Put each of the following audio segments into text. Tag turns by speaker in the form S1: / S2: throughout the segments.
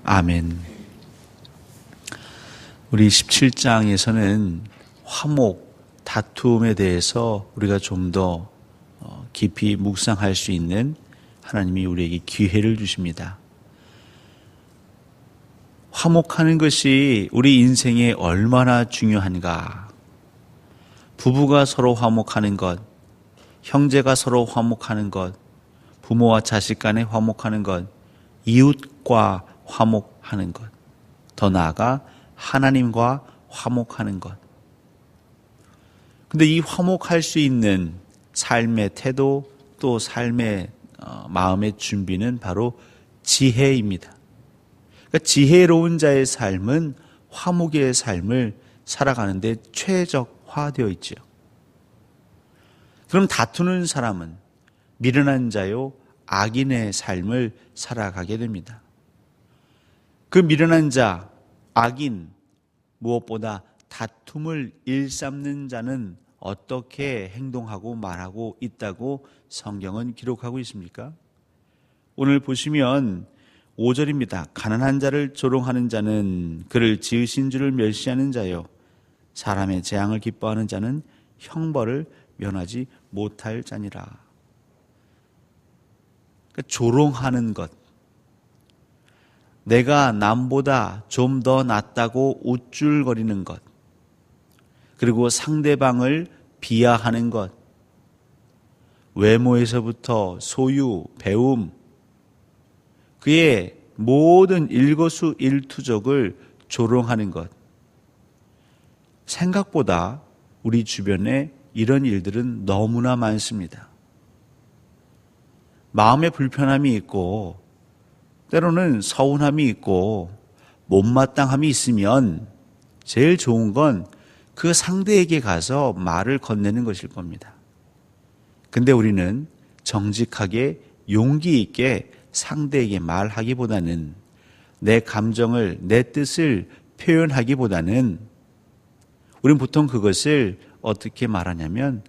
S1: 아멘. 우리 17장에서는 화목, 다툼에 대해서 우리가 좀 더 깊이 묵상할 수 있는 하나님이 우리에게 기회를 주십니다. 화목하는 것이 우리 인생에 얼마나 중요한가. 부부가 서로 화목하는 것, 형제가 서로 화목하는 것, 부모와 자식 간에 화목하는 것, 이웃과 화목하는 것, 더 나아가 하나님과 화목하는 것. 근데 이 화목할 수 있는 삶의 태도, 또 삶의 마음의 준비는 바로 지혜입니다. 그러니까 지혜로운 자의 삶은 화목의 삶을 살아가는데 최적화되어 있죠. 그럼 다투는 사람은 미련한 자요 악인의 삶을 살아가게 됩니다. 그 미련한 자, 악인, 무엇보다 다툼을 일삼는 자는 어떻게 행동하고 말하고 있다고 성경은 기록하고 있습니까? 오늘 보시면 5절입니다. 가난한 자를 조롱하는 자는 그를 지으신 줄을 멸시하는 자요, 사람의 재앙을 기뻐하는 자는 형벌을 면하지 못할 자니라. 그러니까 조롱하는 것, 내가 남보다 좀 더 낫다고 우쭐거리는 것, 그리고 상대방을 비하하는 것, 외모에서부터 소유, 배움, 그의 모든 일거수일투족을 조롱하는 것. 생각보다 우리 주변에 이런 일들은 너무나 많습니다. 마음의 불편함이 있고 때로는 서운함이 있고 못마땅함이 있으면 제일 좋은 건 그 상대에게 가서 말을 건네는 것일 겁니다. 근데 우리는 정직하게 용기 있게 상대에게 말하기보다는 내 감정을, 내 뜻을 표현하기보다는 우리는 보통 그것을 어떻게 말하냐면,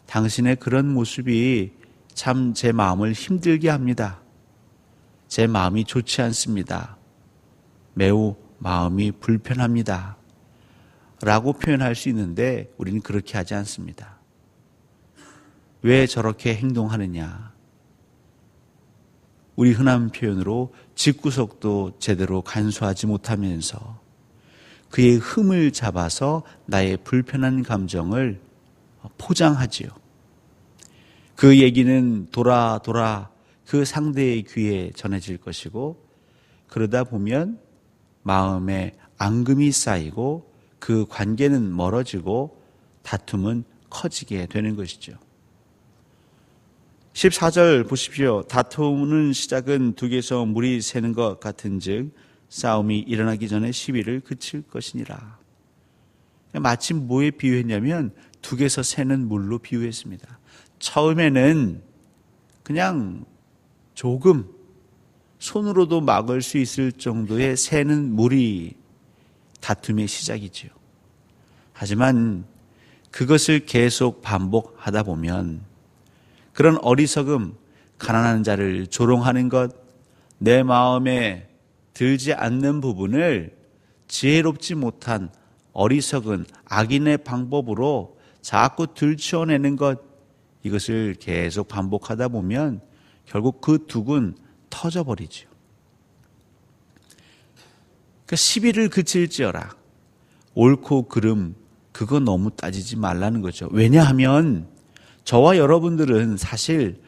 S1: 당신의 그런 모습이 참 제 마음을 힘들게 합니다. 제 마음이 좋지 않습니다. 매우 마음이 불편합니다. 라고 표현할 수 있는데 우리는 그렇게 하지 않습니다. 왜 저렇게 행동하느냐? 우리 흔한 표현으로 집구석도 제대로 간수하지 못하면서 그의 흠을 잡아서 나의 불편한 감정을 포장하지요. 그 얘기는 돌아 그 상대의 귀에 전해질 것이고, 그러다 보면 마음에 앙금이 쌓이고 그 관계는 멀어지고 다툼은 커지게 되는 것이죠. 14절 보십시오. 다투는 시작은 둑에서 물이 새는 것 같은즉 싸움이 일어나기 전에 시비를 그칠 것이니라. 마치 뭐에 비유했냐면 둑에서 새는 물로 비유했습니다. 처음에는 그냥 조금 손으로도 막을 수 있을 정도의 새는 물이 다툼의 시작이지요. 하지만 그것을 계속 반복하다 보면 그런 어리석음, 가난한 자를 조롱하는 것, 내 마음에 들지 않는 부분을 지혜롭지 못한 어리석은 악인의 방법으로 자꾸 들추어내는 것, 이것을 계속 반복하다 보면 결국 그 둑은 터져버리죠. 그러니까 시비를 그칠지어라. 옳고 그름, 그거 너무 따지지 말라는 거죠. 왜냐하면 저와 여러분들은 사실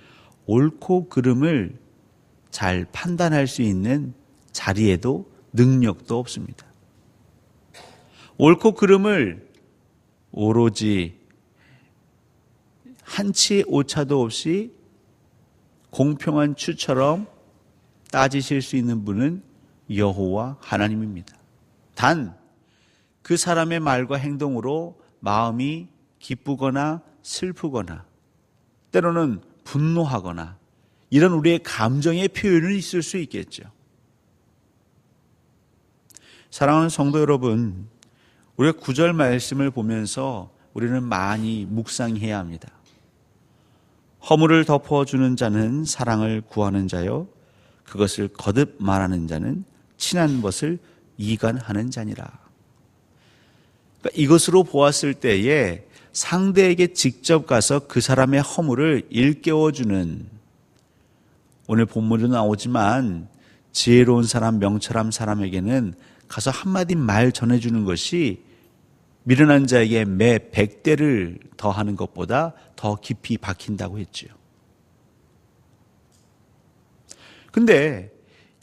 S1: 옳고 그름을 잘 판단할 수 있는 자리에도 능력도 없습니다. 옳고 그름을 오로지 한치의 오차도 없이 공평한 추처럼 따지실 수 있는 분은 여호와 하나님입니다. 단 그 사람의 말과 행동으로 마음이 기쁘거나 슬프거나 때로는 분노하거나 이런 우리의 감정의 표현은 있을 수 있겠죠. 사랑하는 성도 여러분, 우리가 9절 말씀을 보면서 우리는 많이 묵상해야 합니다. 허물을 덮어주는 자는 사랑을 구하는 자요, 그것을 거듭 말하는 자는 친한 것을 이간하는 자니라. 그러니까 이것으로 보았을 때에 상대에게 직접 가서 그 사람의 허물을 일깨워주는, 오늘 본문에도 나오지만 지혜로운 사람, 명철한 사람에게는 가서 한마디 말 전해주는 것이 미련한 자에게 매 100대를 더하는 것보다 더 깊이 박힌다고 했지요. 근데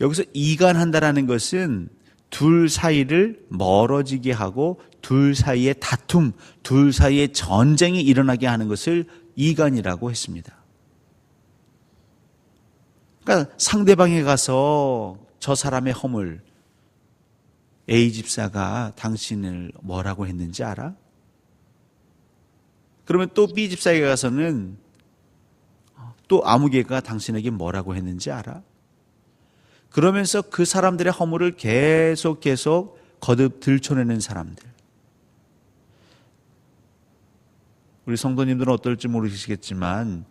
S1: 여기서 이간한다라는 것은 둘 사이를 멀어지게 하고 둘 사이에 다툼, 둘 사이에 전쟁이 일어나게 하는 것을 이간이라고 했습니다. 그러니까 상대방에 가서 저 사람의 허물, A 집사가 당신을 뭐라고 했는지 알아? 그러면 또 B 집사에게 가서는 또 아무개가 당신에게 뭐라고 했는지 알아? 그러면서 그 사람들의 허물을 계속 거듭 들춰내는 사람들. 우리 성도님들은 어떨지 모르시겠지만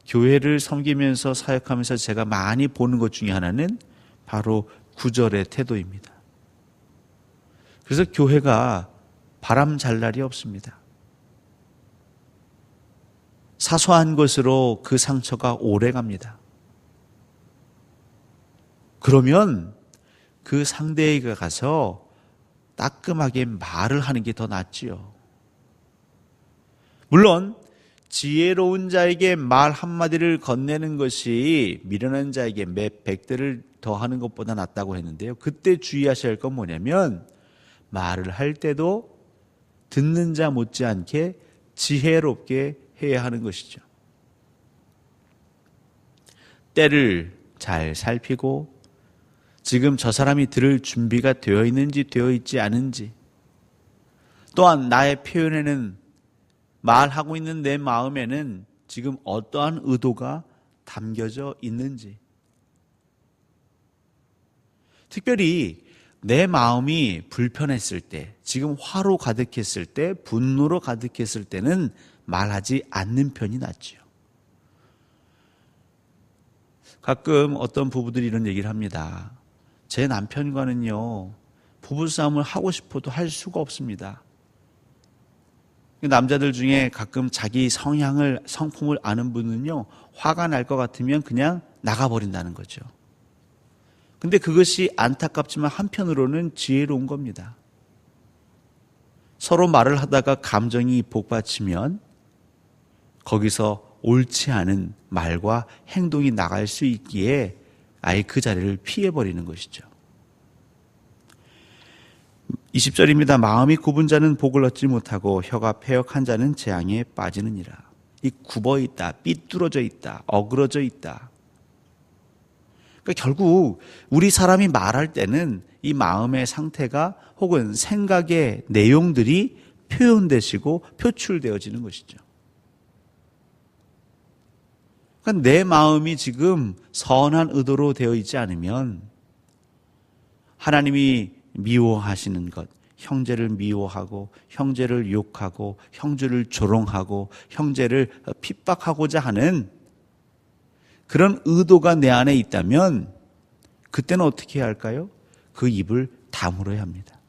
S1: 교회를 섬기면서 사역하면서 제가 많이 보는 것 중에 하나는 바로 구절의 태도입니다. 그래서 교회가 바람 잘 날이 없습니다. 사소한 것으로 그 상처가 오래 갑니다. 그러면 그 상대에게 가서 따끔하게 말을 하는 게 더 낫지요. 물론 지혜로운 자에게 말 한마디를 건네는 것이 미련한 자에게 몇 100대를 더하는 것보다 낫다고 했는데요. 그때 주의하셔야 할 건 뭐냐면 말을 할 때도 듣는 자 못지않게 지혜롭게 해야 하는 것이죠. 때를 잘 살피고 지금 저 사람이 들을 준비가 되어 있는지 되어 있지 않은지, 또한 나의 표현에는, 말하고 있는 내 마음에는 지금 어떠한 의도가 담겨져 있는지, 특별히 내 마음이 불편했을 때, 지금 화로 가득했을 때, 분노로 가득했을 때는 말하지 않는 편이 낫지요. 가끔 어떤 부부들이 이런 얘기를 합니다. 제 남편과는요, 부부싸움을 하고 싶어도 할 수가 없습니다. 남자들 중에 가끔 자기 성품을 아는 분은요, 화가 날 것 같으면 그냥 나가버린다는 거죠. 근데 그것이 안타깝지만 한편으로는 지혜로운 겁니다. 서로 말을 하다가 감정이 복받치면 거기서 옳지 않은 말과 행동이 나갈 수 있기에 아예 그 자리를 피해버리는 것이죠. 20절입니다. 마음이 굽은 자는 복을 얻지 못하고 혀가 패역한 자는 재앙에 빠지느니라. 이 굽어 있다, 삐뚤어져 있다, 어그러져 있다. 그러니까 결국 우리 사람이 말할 때는 이 마음의 상태가 혹은 생각의 내용들이 표현되시고 표출되어지는 것이죠. 그러니까 내 마음이 지금 선한 의도로 되어 있지 않으면 하나님이 미워하시는 것, 형제를 미워하고 형제를 욕하고 형제를 조롱하고 형제를 핍박하고자 하는 그런 의도가 내 안에 있다면 그때는 어떻게 해야 할까요? 그 입을 다물어야 합니다.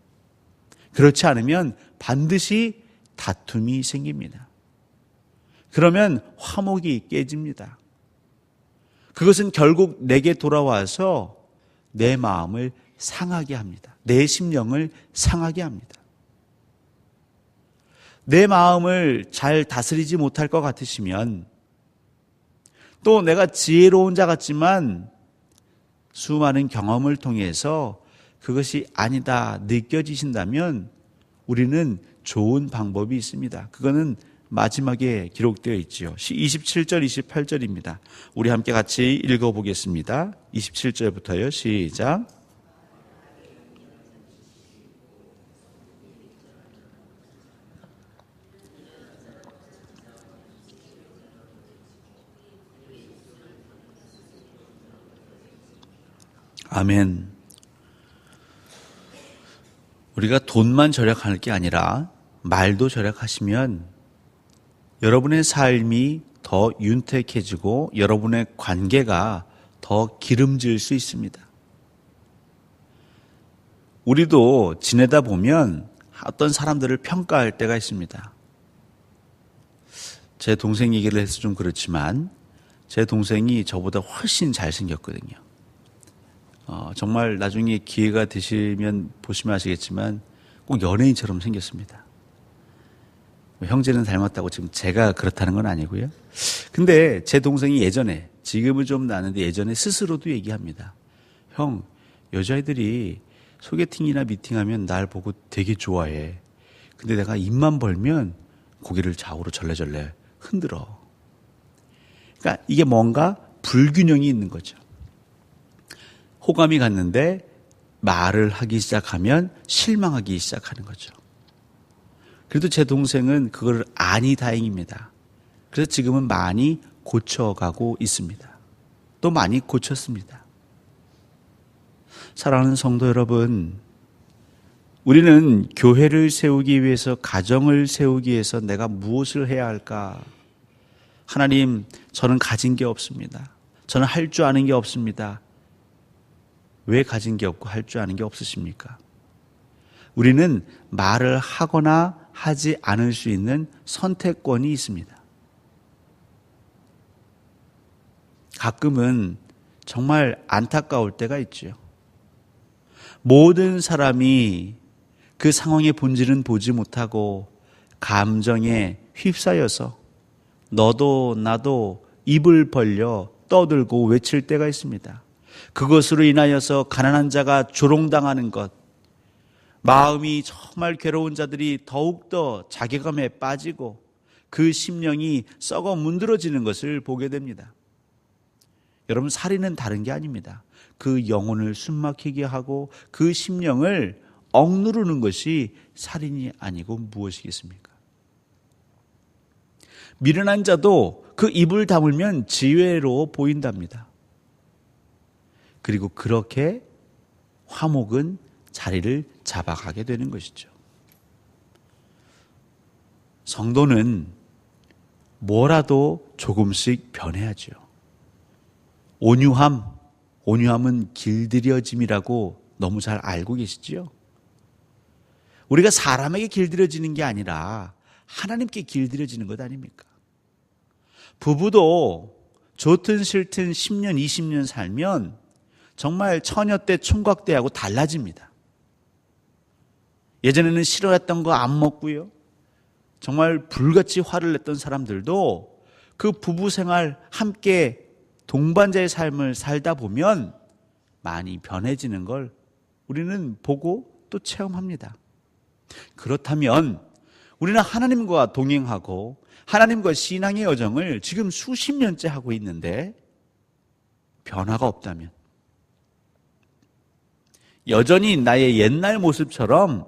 S1: 그렇지 않으면 반드시 다툼이 생깁니다. 그러면 화목이 깨집니다. 그것은 결국 내게 돌아와서 내 마음을 상하게 합니다. 내 심령을 상하게 합니다. 내 마음을 잘 다스리지 못할 것 같으시면, 또 내가 지혜로운 자 같지만 수많은 경험을 통해서 그것이 아니다 느껴지신다면 우리는 좋은 방법이 있습니다. 그거는 마지막에 기록되어 있지요. 27절, 28절입니다. 우리 함께 같이 읽어보겠습니다. 27절부터요. 시작. 아멘. 우리가 돈만 절약할 게 아니라 말도 절약하시면 여러분의 삶이 더 윤택해지고 여러분의 관계가 더 기름질 수 있습니다. 우리도 지내다 보면 어떤 사람들을 평가할 때가 있습니다. 제 동생 얘기를 해서 좀 그렇지만 제 동생이 저보다 훨씬 잘생겼거든요. 정말 나중에 기회가 되시면 보시면 아시겠지만 꼭 연예인처럼 생겼습니다. 형제는 닮았다고 지금 제가 그렇다는 건 아니고요. 근데 제 동생이 예전에, 지금은 좀 나는데 예전에 스스로도 얘기합니다. 형, 여자애들이 소개팅이나 미팅하면 날 보고 되게 좋아해. 근데 내가 입만 벌면 고개를 좌우로 절레절레 흔들어. 그러니까 이게 뭔가 불균형이 있는 거죠. 호감이 갔는데 말을 하기 시작하면 실망하기 시작하는 거죠. 그래도 제 동생은 그걸 아니 다행입니다. 그래서 지금은 많이 고쳐가고 있습니다. 또 많이 고쳤습니다. 사랑하는 성도 여러분, 우리는 교회를 세우기 위해서, 가정을 세우기 위해서 내가 무엇을 해야 할까? 하나님, 저는 가진 게 없습니다. 저는 할 줄 아는 게 없습니다. 왜 가진 게 없고 할 줄 아는 게 없으십니까? 우리는 말을 하거나 하지 않을 수 있는 선택권이 있습니다. 가끔은 정말 안타까울 때가 있죠. 모든 사람이 그 상황의 본질은 보지 못하고 감정에 휩싸여서 너도 나도 입을 벌려 떠들고 외칠 때가 있습니다. 그것으로 인하여서 가난한 자가 조롱당하는 것, 마음이 정말 괴로운 자들이 더욱더 자괴감에 빠지고 그 심령이 썩어 문드러지는 것을 보게 됩니다. 여러분, 살인은 다른 게 아닙니다. 그 영혼을 숨막히게 하고 그 심령을 억누르는 것이 살인이 아니고 무엇이겠습니까? 미련한 자도 그 입을 다물면 지혜로 보인답니다. 그리고 그렇게 화목은 자리를 잡아가게 되는 것이죠. 성도는 뭐라도 조금씩 변해야죠. 온유함은 길들여짐이라고 너무 잘 알고 계시지요? 우리가 사람에게 길들여지는 게 아니라 하나님께 길들여지는 것 아닙니까? 부부도 좋든 싫든 10년, 20년 살면 정말 처녀 때 총각 때하고 달라집니다. 예전에는 싫어했던 거 안 먹고요. 정말 불같이 화를 냈던 사람들도 그 부부 생활 함께 동반자의 삶을 살다 보면 많이 변해지는 걸 우리는 보고 또 체험합니다. 그렇다면 우리는 하나님과 동행하고 하나님과 신앙의 여정을 지금 수십 년째 하고 있는데 변화가 없다면, 여전히 나의 옛날 모습처럼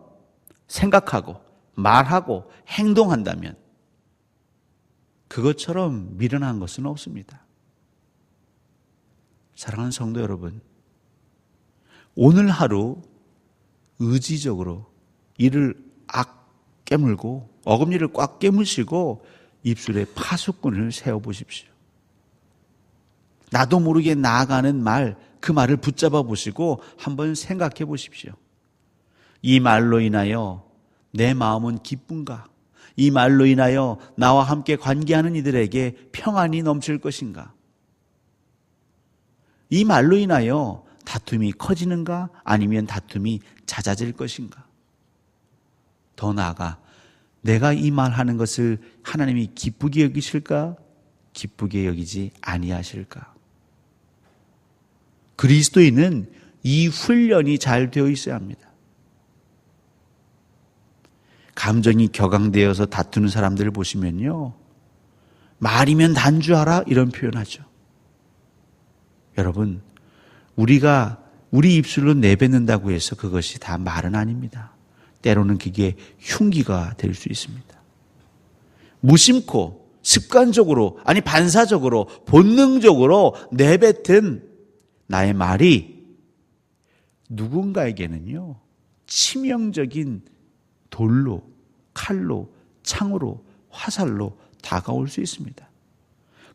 S1: 생각하고 말하고 행동한다면 그것처럼 미련한 것은 없습니다. 사랑하는 성도 여러분, 오늘 하루 의지적으로 이를 악 깨물고 어금니를 꽉 깨무시고 입술에 파수꾼을 세워보십시오. 나도 모르게 나아가는 말, 그 말을 붙잡아 보시고 한번 생각해 보십시오. 이 말로 인하여 내 마음은 기쁜가? 이 말로 인하여 나와 함께 관계하는 이들에게 평안이 넘칠 것인가? 이 말로 인하여 다툼이 커지는가? 아니면 다툼이 잦아질 것인가? 더 나아가 내가 이 말하는 것을 하나님이 기쁘게 여기실까? 기쁘게 여기지 아니하실까? 그리스도인은 이 훈련이 잘 되어 있어야 합니다. 감정이 격앙되어서 다투는 사람들을 보시면요, 말이면 단주하라 이런 표현하죠. 여러분, 우리가 우리 입술로 내뱉는다고 해서 그것이 다 말은 아닙니다. 때로는 그게 흉기가 될 수 있습니다. 무심코 습관적으로, 아니 반사적으로, 본능적으로 내뱉은 나의 말이 누군가에게는요, 치명적인 돌로, 칼로, 창으로, 화살로 다가올 수 있습니다.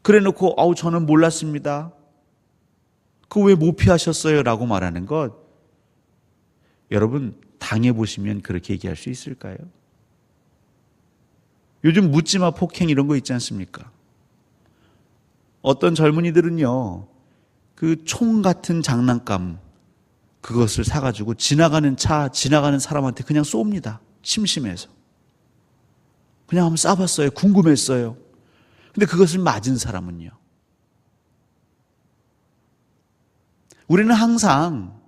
S1: 그래 놓고 저는 몰랐습니다. 그거 왜 못 피하셨어요? 라고 말하는 것, 여러분 당해보시면 그렇게 얘기할 수 있을까요? 요즘 묻지마 폭행 이런 거 있지 않습니까? 어떤 젊은이들은요, 그 총 같은 장난감 그것을 사가지고 지나가는 차, 지나가는 사람한테 그냥 쏩니다. 심심해서. 그냥 한번 쏴봤어요. 궁금했어요. 근데 그것을 맞은 사람은요. 우리는 항상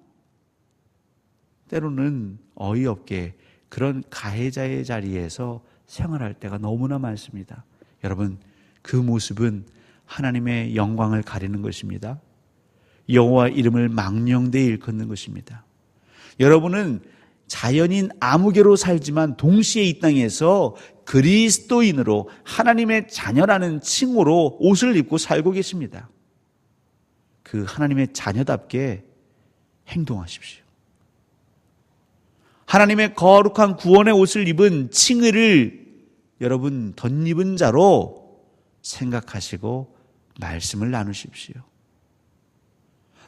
S1: 때로는 어이없게 그런 가해자의 자리에서 생활할 때가 너무나 많습니다. 여러분, 그 모습은 하나님의 영광을 가리는 것입니다. 여호와 이름을 망령되이 일컫는 것입니다. 여러분은 자연인 아무개로 살지만 동시에 이 땅에서 그리스도인으로 하나님의 자녀라는 칭호로 옷을 입고 살고 계십니다. 그 하나님의 자녀답게 행동하십시오. 하나님의 거룩한 구원의 옷을 입은 칭의를 여러분 덧입은 자로 생각하시고 말씀을 나누십시오.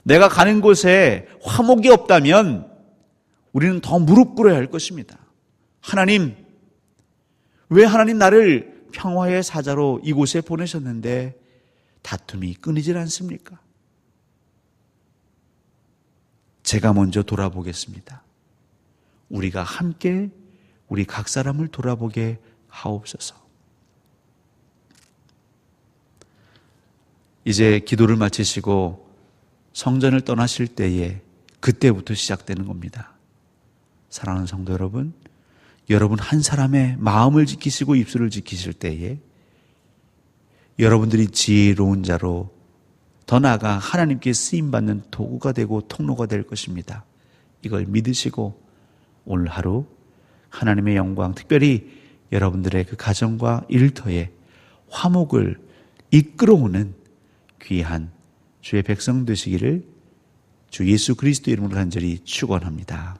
S1: 내가 가는 곳에 화목이 없다면 우리는 더 무릎 꿇어야 할 것입니다. 하나님, 왜 하나님 나를 평화의 사자로 이곳에 보내셨는데 다툼이 끊이질 않습니까? 제가 먼저 돌아보겠습니다. 우리가 함께 우리 각 사람을 돌아보게 하옵소서. 이제 기도를 마치시고 성전을 떠나실 때에 그때부터 시작되는 겁니다. 사랑하는 성도 여러분, 여러분 한 사람의 마음을 지키시고 입술을 지키실 때에 여러분들이 지혜로운 자로 더 나아가 하나님께 쓰임받는 도구가 되고 통로가 될 것입니다. 이걸 믿으시고 오늘 하루 하나님의 영광, 특별히 여러분들의 그 가정과 일터에 화목을 이끌어오는 귀한 주의 백성 되시기를 주 예수 그리스도 이름으로 간절히 축원합니다.